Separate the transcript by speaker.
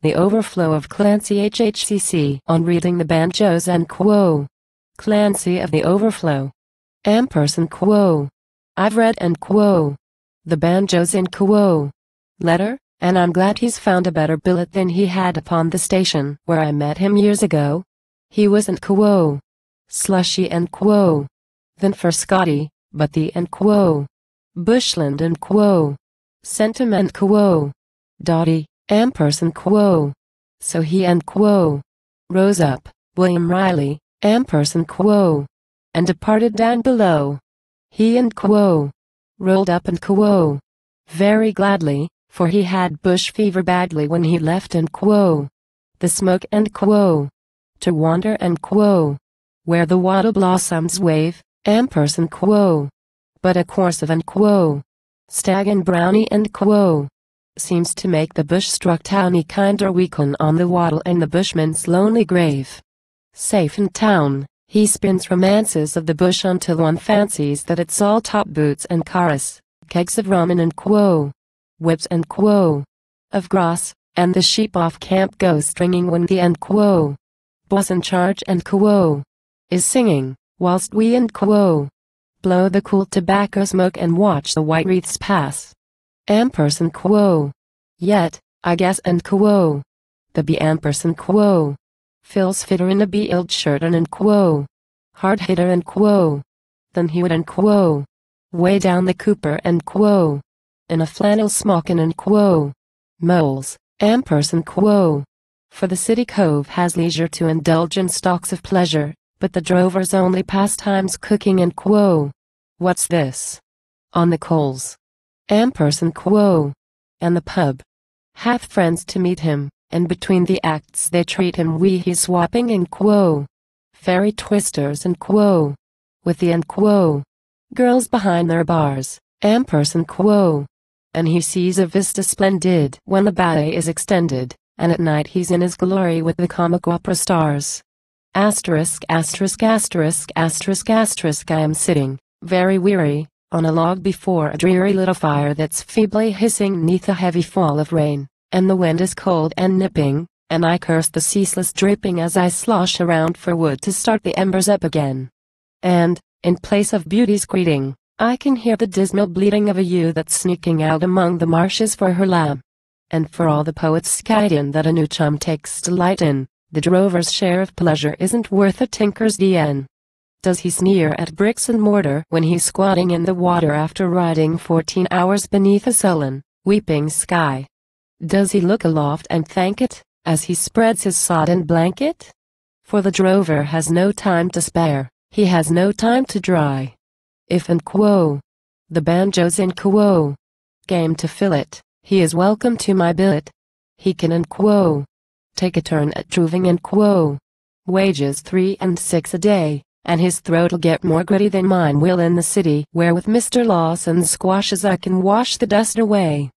Speaker 1: The Overflow of Clancy HHCC on reading the banjos and quo. Clancy of the Overflow. Quo. I've read and quo. The banjos in quo. Letter, and I'm glad he's found a better billet than he had upon the station where I met him years ago. He wasn't quo. Slushy and quo. Than for Scotty, but the and quo. Bushland and quo. Sentiment quo. Dotty, quo. So he and quo. Rose up, William Riley, quo. And departed down below. He and quo. Rolled up and quo. Very gladly, for he had bush fever badly when he left and quo. The smoke and quo. To wander and quo. Where the wattle blossoms wave, quo. But a course of and quo. Stag and brownie and quo. Seems to make the bush-struck townie kinder weaken on the wattle and the bushman's lonely grave. Safe in town, he spins romances of the bush until one fancies that it's all top boots and chorus, kegs of rum and quo. Whips and quo. Of grass, and the sheep off camp go stringing when the and quo. Boss in charge and quo. Is singing, whilst we and quo. Blow the cool tobacco smoke and watch the white wreaths pass. Quo. Yet, I guess and quo. The B quo. Phil's fitter in a B-illed shirt and quo. Hard hitter and quo. Then he would and quo. Way down the Cooper and quo. In a flannel smocking and quo. Moles, quo. For the city cove has leisure to indulge in stocks of pleasure, but the drover's only pastime's cooking and quo. What's this? On the coals. Quo. And the pub. Hath friends to meet him, and between the acts they treat him wee-hee swapping and quo. Fairy twisters and quo. With the and quo. Girls behind their bars, quo. And he sees a vista splendid when the ballet is extended, and at night he's in his glory with the comic opera stars. Asterisk asterisk asterisk asterisk asterisk I am sitting, very weary, on a log before a dreary little fire that's feebly hissing 'neath a heavy fall of rain, and the wind is cold and nipping, and I curse the ceaseless dripping as I slosh around for wood to start the embers up again. And, in place of beauty's greeting, I can hear the dismal bleating of a ewe that's sneaking out among the marshes for her lamb. And for all the poet's skydian that a new chum takes delight in, the drover's share of pleasure isn't worth a tinker's dn. Does he sneer at bricks and mortar when he's squatting in the water after riding 14 hours beneath a sullen, weeping sky? Does he look aloft and thank it, as he spreads his sodden blanket? For the drover has no time to spare, he has no time to dry. If and quo. The banjo's in quo. Game to fill it, he is welcome to my billet. He can and quo. Take a turn at droving and quo. Wages 3 and 6 a day, and his throat'll get more gritty than mine will in the city where with Mr. Lawson's squashes I can wash the dust away.